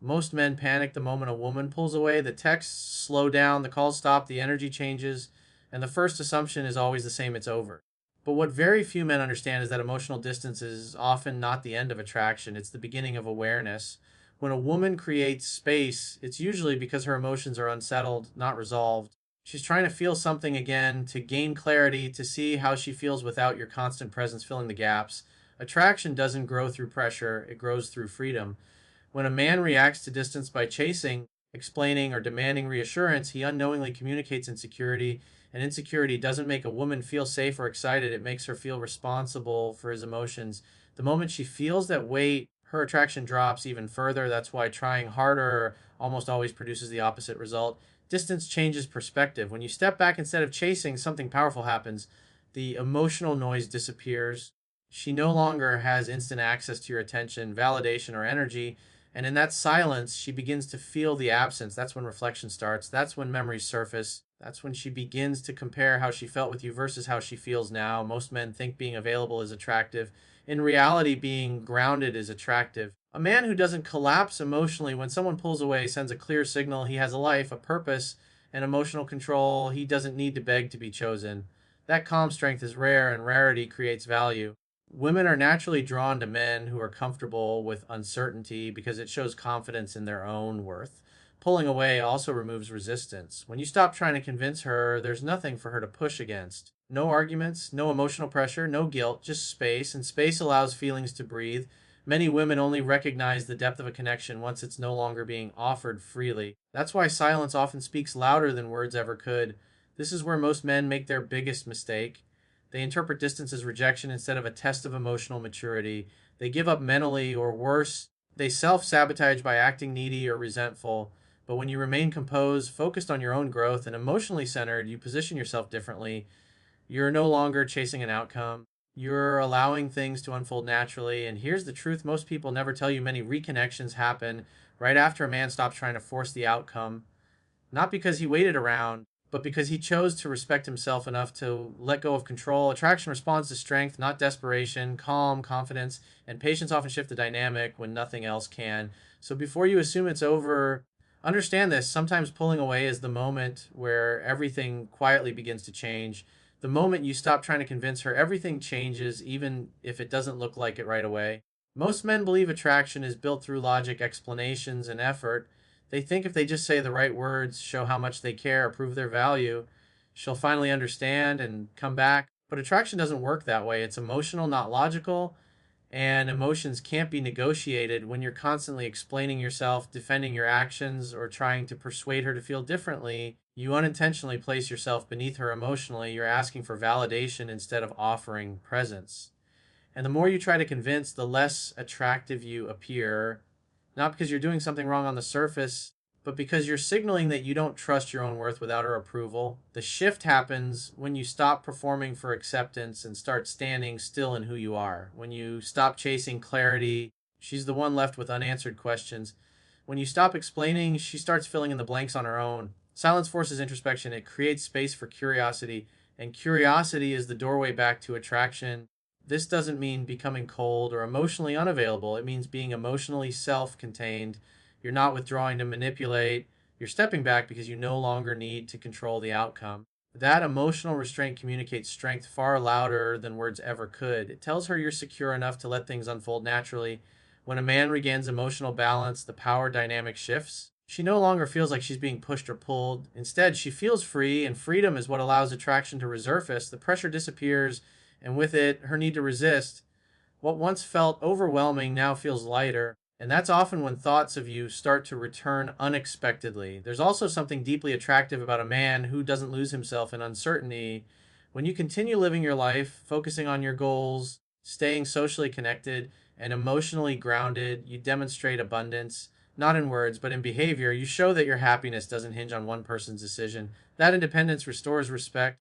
Most men panic the moment a woman pulls away. The texts slow down, the calls stop, the energy changes, and the first assumption is always the same: it's over. But what very few men understand is that emotional distance is often not the end of attraction, it's the beginning of awareness. When a woman creates space, it's usually because her emotions are unsettled, not resolved. She's trying to feel something again, to gain clarity, to see how she feels without your constant presence filling the gaps. Attraction doesn't grow through pressure, it grows through freedom. When a man reacts to distance by chasing, explaining, or demanding reassurance, he unknowingly communicates insecurity, and insecurity doesn't make a woman feel safe or excited, it makes her feel responsible for his emotions. The moment she feels that weight, her attraction drops even further. That's why trying harder almost always produces the opposite result. Distance changes perspective. When you step back instead of chasing, something powerful happens. The emotional noise disappears. She no longer has instant access to your attention, validation, or energy. And in that silence, she begins to feel the absence. That's when reflection starts. That's when memories surface. That's when she begins to compare how she felt with you versus how she feels now. Most men think being available is attractive. In reality, being grounded is attractive. A man who doesn't collapse emotionally when someone pulls away sends a clear signal: he has a life, a purpose, and emotional control. He doesn't need to beg to be chosen. That calm strength is rare, and rarity creates value. Women are naturally drawn to men who are comfortable with uncertainty because it shows confidence in their own worth. Pulling away also removes resistance. When you stop trying to convince her, there's nothing for her to push against. No arguments, no emotional pressure, no guilt, just space, and space allows feelings to breathe. Many women only recognize the depth of a connection once it's no longer being offered freely. That's why silence often speaks louder than words ever could. This is where most men make their biggest mistake. They interpret distance as rejection instead of a test of emotional maturity. They give up mentally, or worse, they self sabotage by acting needy or resentful. But when you remain composed, focused on your own growth, and emotionally centered, you position yourself differently. You're no longer chasing an outcome. You're allowing things to unfold naturally. And here's the truth: most people never tell you many reconnections happen right after a man stops trying to force the outcome. Not because he waited around, but because he chose to respect himself enough to let go of control. Attraction responds to strength, not desperation. Calm, confidence, and patience often shift the dynamic when nothing else can. So before you assume it's over, understand this: sometimes pulling away is the moment where everything quietly begins to change. The moment you stop trying to convince her, everything changes, even if it doesn't look like it right away. Most men believe attraction is built through logic, explanations, and effort. They think if they just say the right words, show how much they care, prove their value, she'll finally understand and come back. But attraction doesn't work that way. It's emotional, not logical, and emotions can't be negotiated. When you're constantly explaining yourself, defending your actions, or trying to persuade her to feel differently, you unintentionally place yourself beneath her emotionally. You're asking for validation instead of offering presence. And the more you try to convince, the less attractive you appear, not because you're doing something wrong on the surface, but because you're signaling that you don't trust your own worth without her approval. The shift happens when you stop performing for acceptance and start standing still in who you are. When you stop chasing clarity, she's the one left with unanswered questions. When you stop explaining, she starts filling in the blanks on her own. Silence forces introspection, it creates space for curiosity, and curiosity is the doorway back to attraction. This doesn't mean becoming cold or emotionally unavailable. It means being emotionally self contained. You're not withdrawing to manipulate. You're stepping back because you no longer need to control the outcome. That emotional restraint communicates strength far louder than words ever could. It tells her you're secure enough to let things unfold naturally. When a man regains emotional balance, the power dynamic shifts. She no longer feels like she's being pushed or pulled. Instead, she feels free, and freedom is what allows attraction to resurface. The pressure disappears, and with it, her need to resist. What once felt overwhelming now feels lighter, and that's often when thoughts of you start to return unexpectedly. There's also something deeply attractive about a man who doesn't lose himself in uncertainty. When you continue living your life, focusing on your goals, staying socially connected, and emotionally grounded, you demonstrate abundance, not in words, but in behavior. You show that your happiness doesn't hinge on one person's decision. That independence restores respect,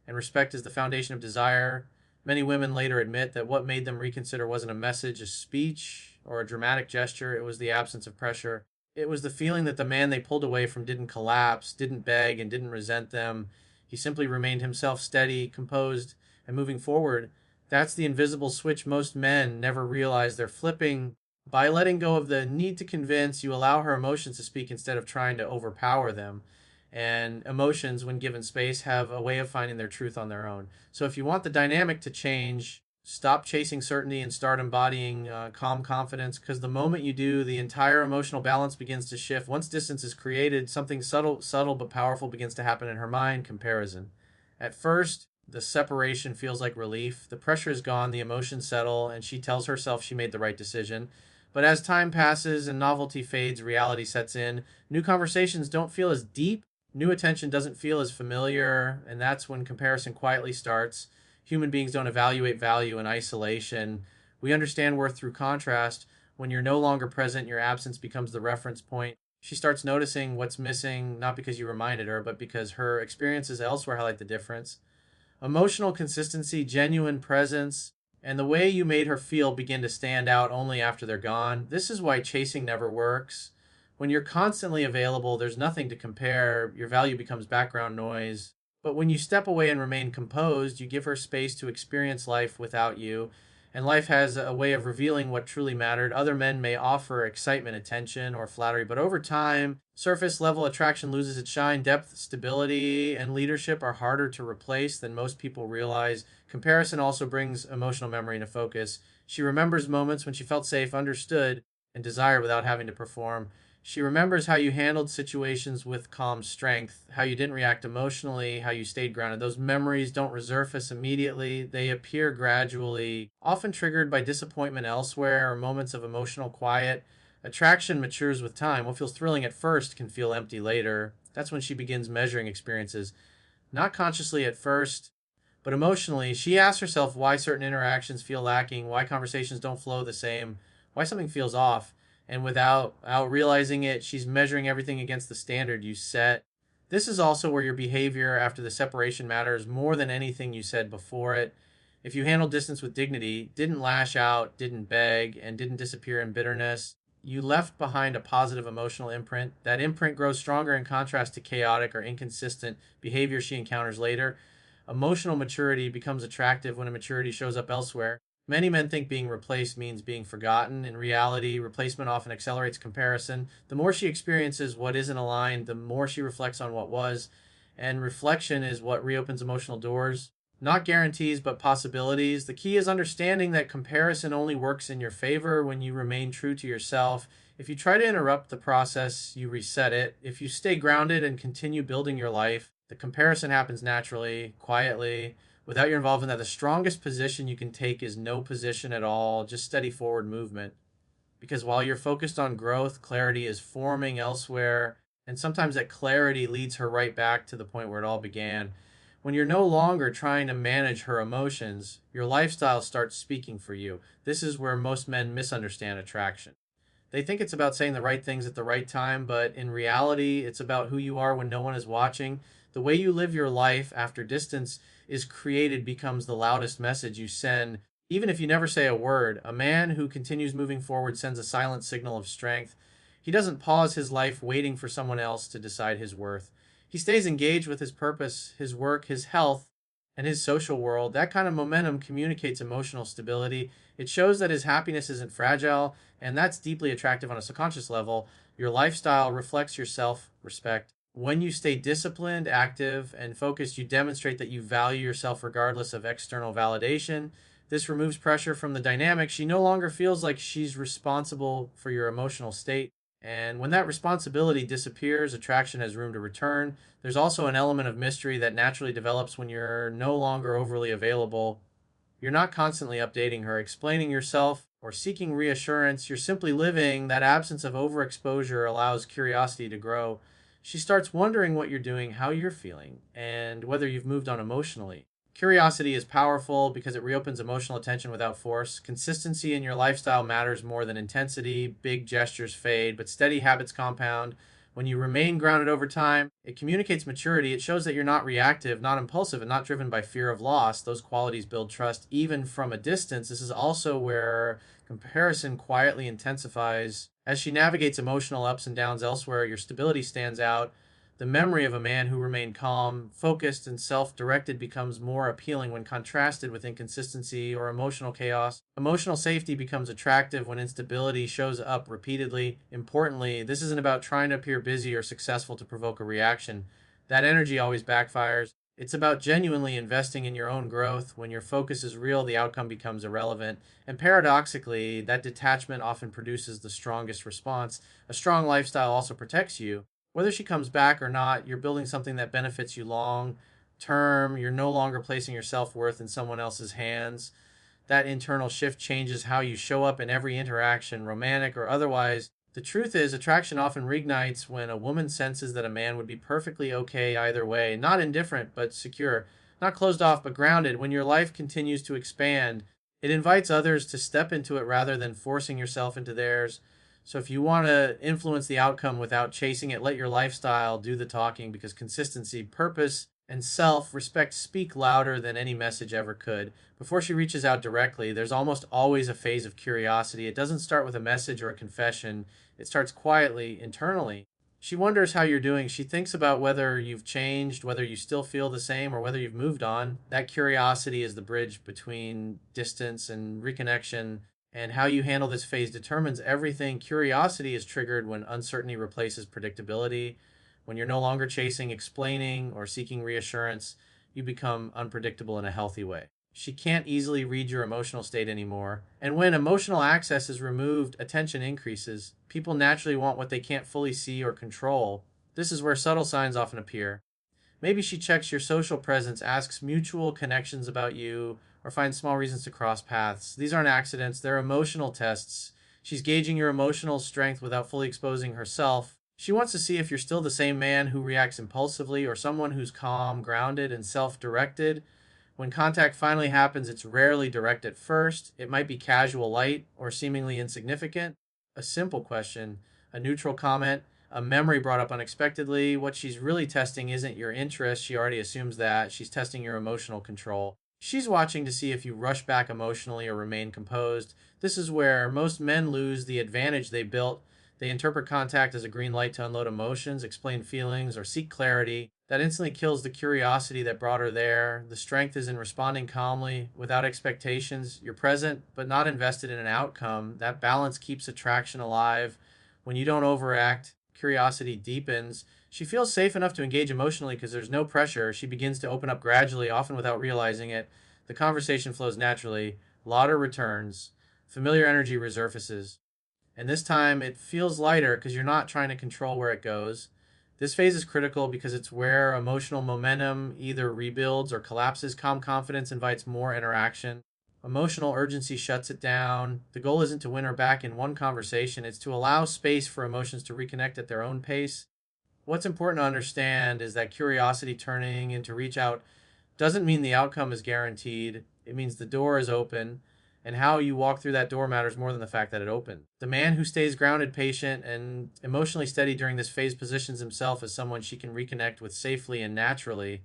and respect is the foundation of desire. Many women later admit that what made them reconsider wasn't a message, a speech, or a dramatic gesture. It was the absence of pressure. It was the feeling that the man they pulled away from didn't collapse, didn't beg, and didn't resent them. He simply remained himself, steady, composed, and moving forward. That's the invisible switch most men never realize they're flipping. By letting go of the need to convince, you allow her emotions to speak instead of trying to overpower them. And emotions, when given space, have a way of finding their truth on their own. So if you want the dynamic to change, stop chasing certainty and start embodying calm confidence, because the moment you do, the entire emotional balance begins to shift. Once distance is created, something subtle but powerful begins to happen in her mind: comparison. At first, the separation feels like relief. The pressure is gone, the emotions settle, and she tells herself she made the right decision. But as time passes and novelty fades, reality sets in. New conversations don't feel as deep. New attention doesn't feel as familiar, and that's when comparison quietly starts. Human beings don't evaluate value in isolation. We understand worth through contrast. When you're no longer present, your absence becomes the reference point. She starts noticing what's missing, not because you reminded her, but because her experiences elsewhere highlight the difference. Emotional consistency, genuine presence, and the way you made her feel begin to stand out only after they're gone. This is why chasing never works. When you're constantly available, there's nothing to compare. Your value becomes background noise. But when you step away and remain composed, you give her space to experience life without you. And life has a way of revealing what truly mattered. Other men may offer excitement, attention, or flattery, but over time, surface level attraction loses its shine. Depth, stability, and leadership are harder to replace than most people realize. Comparison also brings emotional memory into focus. She remembers moments when she felt safe, understood, and desired without having to perform. She remembers how you handled situations with calm strength, how you didn't react emotionally, how you stayed grounded. Those memories don't resurface immediately, they appear gradually, often triggered by disappointment elsewhere or moments of emotional quiet. Attraction matures with time. What feels thrilling at first can feel empty later. That's when she begins measuring experiences, not consciously at first, but emotionally. She asks herself why certain interactions feel lacking, why conversations don't flow the same, why something feels off. And without realizing it, she's measuring everything against the standard you set. This is also where your behavior after the separation matters more than anything you said before it. If you handle distance with dignity, didn't lash out, didn't beg, and didn't disappear in bitterness, you left behind a positive emotional imprint. That imprint grows stronger in contrast to chaotic or inconsistent behavior she encounters later. Emotional maturity becomes attractive when immaturity shows up elsewhere. Many men think being replaced means being forgotten. In reality, replacement often accelerates comparison. The more she experiences what isn't aligned, the more she reflects on what was. And reflection is what reopens emotional doors. Not guarantees, but possibilities. The key is understanding that comparison only works in your favor when you remain true to yourself. If you try to interrupt the process, you reset it. If you stay grounded and continue building your life, the comparison happens naturally, quietly, without your involvement. That the strongest position you can take is no position at all, just steady forward movement. Because while you're focused on growth, clarity is forming elsewhere, and sometimes that clarity leads her right back to the point where it all began. When you're no longer trying to manage her emotions, your lifestyle starts speaking for you. This is where most men misunderstand attraction. They think it's about saying the right things at the right time, but in reality, it's about who you are when no one is watching. The way you live your life after distance is created becomes the loudest message you send, even if you never say a word. A man who continues moving forward sends a silent signal of strength. He doesn't pause his life waiting for someone else to decide his worth. He stays engaged with his purpose, his work, his health, and his social world. That kind of momentum communicates emotional stability. It shows that his happiness isn't fragile, and that's deeply attractive on a subconscious level. Your lifestyle reflects your self respect. When you stay disciplined, active, and focused, you demonstrate that you value yourself regardless of external validation. This removes pressure from the dynamic. She no longer feels like she's responsible for your emotional state. And when that responsibility disappears, attraction has room to return. There's also an element of mystery that naturally develops when you're no longer overly available. You're not constantly updating her, explaining yourself, or seeking reassurance. You're simply living. That absence of overexposure allows curiosity to grow. She starts wondering what you're doing, how you're feeling, and whether you've moved on emotionally. Curiosity is powerful because it reopens emotional attention without force. Consistency in your lifestyle matters more than intensity. Big gestures fade, but steady habits compound. When you remain grounded over time, it communicates maturity. It shows that you're not reactive, not impulsive, and not driven by fear of loss. Those qualities build trust even from a distance. This is also where comparison quietly intensifies. As she navigates emotional ups and downs elsewhere, your stability stands out. The memory of a man who remained calm, focused, and self directed becomes more appealing when contrasted with inconsistency or emotional chaos. Emotional safety becomes attractive when instability shows up repeatedly. Importantly, this isn't about trying to appear busy or successful to provoke a reaction. That energy always backfires. It's about genuinely investing in your own growth. When your focus is real, the outcome becomes irrelevant. And paradoxically, that detachment often produces the strongest response. A strong lifestyle also protects you. Whether she comes back or not, you're building something that benefits you long term. You're no longer placing your self worth in someone else's hands. That internal shift changes how you show up in every interaction, romantic or otherwise. The truth is, attraction often reignites when a woman senses that a man would be perfectly okay either way, not indifferent, but secure, not closed off, but grounded. When your life continues to expand, it invites others to step into it rather than forcing yourself into theirs. So, if you want to influence the outcome without chasing it, let your lifestyle do the talking because consistency, purpose, and self respect speak louder than any message ever could. Before she reaches out directly, there's almost always a phase of curiosity. It doesn't start with a message or a confession, it starts quietly, internally. She wonders how you're doing. She thinks about whether you've changed, whether you still feel the same, or whether you've moved on. That curiosity is the bridge between distance and reconnection. And how you handle this phase determines everything. Curiosity is triggered when uncertainty replaces predictability. When you're no longer chasing, explaining, or seeking reassurance, you become unpredictable in a healthy way. She can't easily read your emotional state anymore. And when emotional access is removed, attention increases. People naturally want what they can't fully see or control. This is where subtle signs often appear. Maybe she checks your social presence, asks mutual connections about you, or finds small reasons to cross paths. These aren't accidents, they're emotional tests. She's gauging your emotional strength without fully exposing herself. She wants to see if you're still the same man who reacts impulsively or someone who's calm, grounded, and self directed. When contact finally happens, it's rarely direct at first. It might be casual, light, or seemingly insignificant. A simple question, a neutral comment, a memory brought up unexpectedly. What she's really testing isn't your interest. She already assumes that. She's testing your emotional control. She's watching to see if you rush back emotionally or remain composed. This is where most men lose the advantage they built. They interpret contact as a green light to unload emotions, explain feelings, or seek clarity. That instantly kills the curiosity that brought her there. The strength is in responding calmly, without expectations. You're present, but not invested in an outcome. That balance keeps attraction alive. When you don't overact, curiosity deepens. She feels safe enough to engage emotionally because there's no pressure. She begins to open up gradually, often without realizing it. The conversation flows naturally. Lauder returns. Familiar energy resurfaces. And this time it feels lighter because you're not trying to control where it goes. This phase is critical because it's where emotional momentum either rebuilds or collapses. Calm confidence invites more interaction. Emotional urgency shuts it down. The goal isn't to win her back in one conversation, it's to allow space for emotions to reconnect at their own pace. What's important to understand is that curiosity turning into reach out doesn't mean the outcome is guaranteed. It means the door is open, and how you walk through that door matters more than the fact that it opened. The man who stays grounded, patient, and emotionally steady during this phase positions himself as someone she can reconnect with safely and naturally.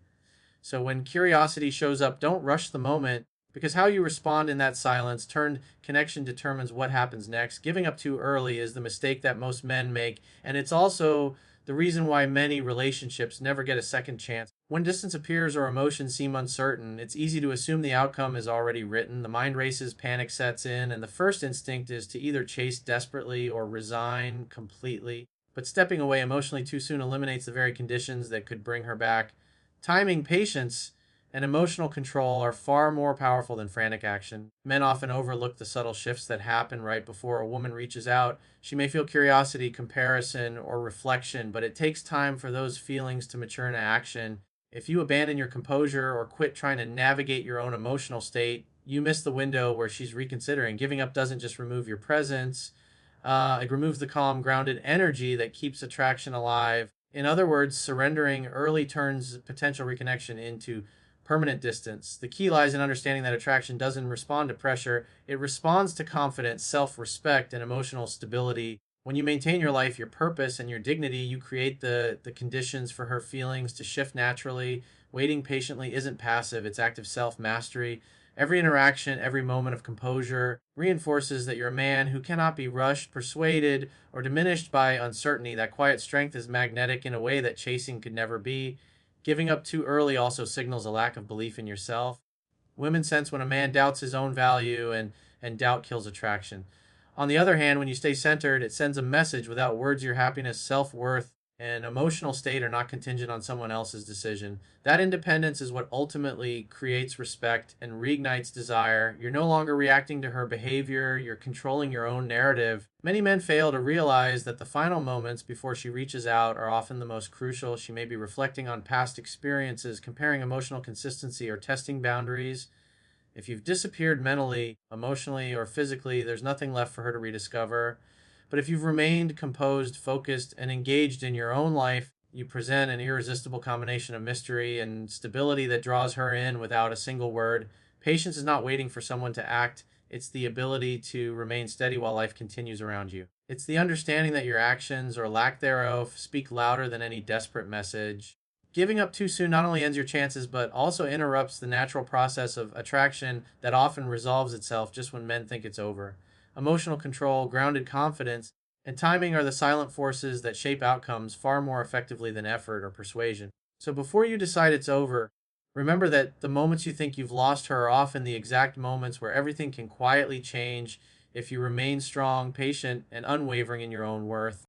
So when curiosity shows up, don't rush the moment because how you respond in that silence, turned connection determines what happens next. Giving up too early is the mistake that most men make, and it's also the reason why many relationships never get a second chance. When distance appears or emotions seem uncertain, it's easy to assume the outcome is already written. The mind races, panic sets in, and the first instinct is to either chase desperately or resign completely. But stepping away emotionally too soon eliminates the very conditions that could bring her back. Timing, patience, and emotional control are far more powerful than frantic action. Men often overlook the subtle shifts that happen right before a woman reaches out. She may feel curiosity, comparison, or reflection, but it takes time for those feelings to mature into action. If you abandon your composure or quit trying to navigate your own emotional state, you miss the window where she's reconsidering. Giving up doesn't just remove your presence, it removes the calm, grounded energy that keeps attraction alive. In other words, surrendering early turns potential reconnection into permanent distance. The key lies in understanding that attraction doesn't respond to pressure, it responds to confidence, self respect, and emotional stability. When you maintain your life, your purpose, and your dignity, you create the conditions for her feelings to shift naturally. Waiting patiently isn't passive, it's active self mastery. Every interaction, every moment of composure reinforces that you're a man who cannot be rushed, persuaded, or diminished by uncertainty. That quiet strength is magnetic in a way that chasing could never be. Giving up too early also signals a lack of belief in yourself. Women sense when a man doubts his own value, and doubt kills attraction. On the other hand, when you stay centered, it sends a message without words. Your happiness, self worth, and emotional state are not contingent on someone else's decision. That independence is what ultimately creates respect and reignites desire. You're no longer reacting to her behavior, you're controlling your own narrative. Many men fail to realize that the final moments before she reaches out are often the most crucial. She may be reflecting on past experiences, comparing emotional consistency, or testing boundaries. If you've disappeared mentally, emotionally, or physically, there's nothing left for her to rediscover. But if you've remained composed, focused, and engaged in your own life, you present an irresistible combination of mystery and stability that draws her in without a single word. Patience is not waiting for someone to act, it's the ability to remain steady while life continues around you. It's the understanding that your actions, or lack thereof, speak louder than any desperate message. Giving up too soon not only ends your chances, but also interrupts the natural process of attraction that often resolves itself just when men think it's over. Emotional control, grounded confidence, and timing are the silent forces that shape outcomes far more effectively than effort or persuasion. So before you decide it's over, remember that the moments you think you've lost her are often the exact moments where everything can quietly change if you remain strong, patient, and unwavering in your own worth.